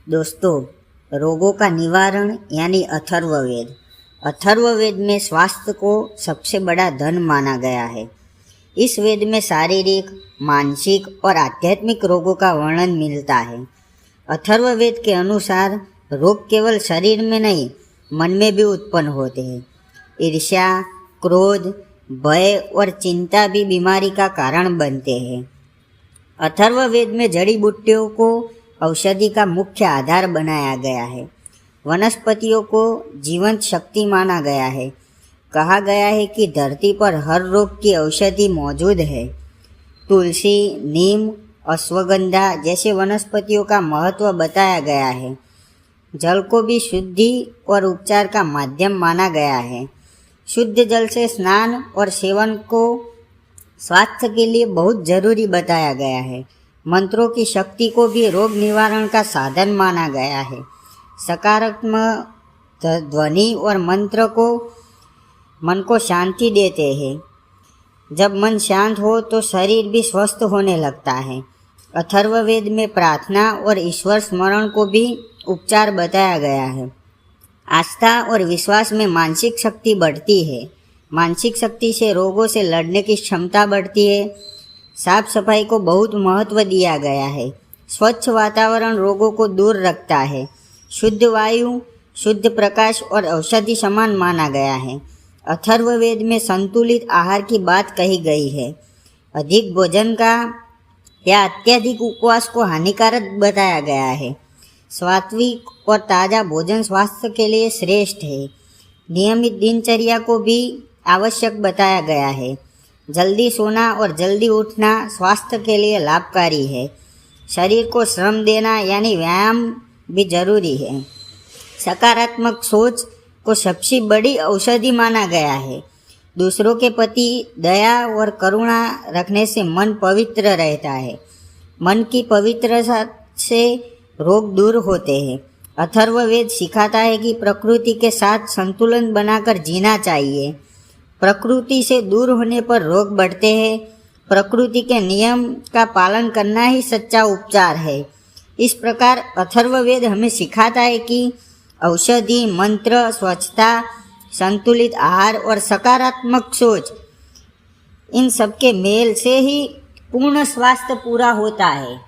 दोस्तों, रोगों का निवारण यानी अथर्ववेद। अथर्ववेद में स्वास्थ्य को सबसे बड़ा धन माना गया है। इस वेद में शारीरिक, मानसिक और आध्यात्मिक रोगों का वर्णन मिलता है। अथर्ववेद के अनुसार रोग केवल शरीर में नहीं, मन में भी उत्पन्न होते हैं। ईर्ष्या, क्रोध, भय और चिंता भी बीमारी का कारण बनते हैं। अथर्ववेद में जड़ी बूटियों को औषधि का मुख्य आधार बनाया गया है। वनस्पतियों को जीवंत शक्ति माना गया है। कहा गया है कि धरती पर हर रोग की औषधि मौजूद है। तुलसी, नीम, अश्वगंधा जैसे वनस्पतियों का महत्व बताया गया है। जल को भी शुद्धि और उपचार का माध्यम माना गया है। शुद्ध जल से स्नान और सेवन को स्वास्थ्य के लिए बहुत जरूरी बताया गया है। मंत्रों की शक्ति को भी रोग निवारण का साधन माना गया है। सकारात्मक ध्वनि और मंत्र को मन को शांति देते हैं। जब मन शांत हो तो शरीर भी स्वस्थ होने लगता है। अथर्ववेद में प्रार्थना और ईश्वर स्मरण को भी उपचार बताया गया है। आस्था और विश्वास में मानसिक शक्ति बढ़ती है। मानसिक शक्ति से रोगों से लड़ने की क्षमता बढ़ती है। साफ सफाई को बहुत महत्व दिया गया है। स्वच्छ वातावरण रोगों को दूर रखता है। शुद्ध वायु, शुद्ध प्रकाश और औषधि समान माना गया है। अथर्ववेद में संतुलित आहार की बात कही गई है। अधिक भोजन का या अत्यधिक उपवास को हानिकारक बताया गया है। सात्विक और ताज़ा भोजन स्वास्थ्य के लिए श्रेष्ठ है। नियमित दिनचर्या को भी आवश्यक बताया गया है। जल्दी सोना और जल्दी उठना स्वास्थ्य के लिए लाभकारी है। शरीर को श्रम देना यानी व्यायाम भी जरूरी है। सकारात्मक सोच को सबसे बड़ी औषधि माना गया है। दूसरों के प्रति दया और करुणा रखने से मन पवित्र रहता है। मन की पवित्रता से रोग दूर होते हैं। अथर्ववेद सिखाता है कि प्रकृति के साथ संतुलन बनाकर जीना चाहिए। प्रकृति से दूर होने पर रोग बढ़ते हैं। प्रकृति के नियम का पालन करना ही सच्चा उपचार है। इस प्रकार अथर्ववेद हमें सिखाता है कि औषधि, मंत्र, स्वच्छता, संतुलित आहार और सकारात्मक सोच, इन सबके मेल से ही पूर्ण स्वास्थ्य पूरा होता है।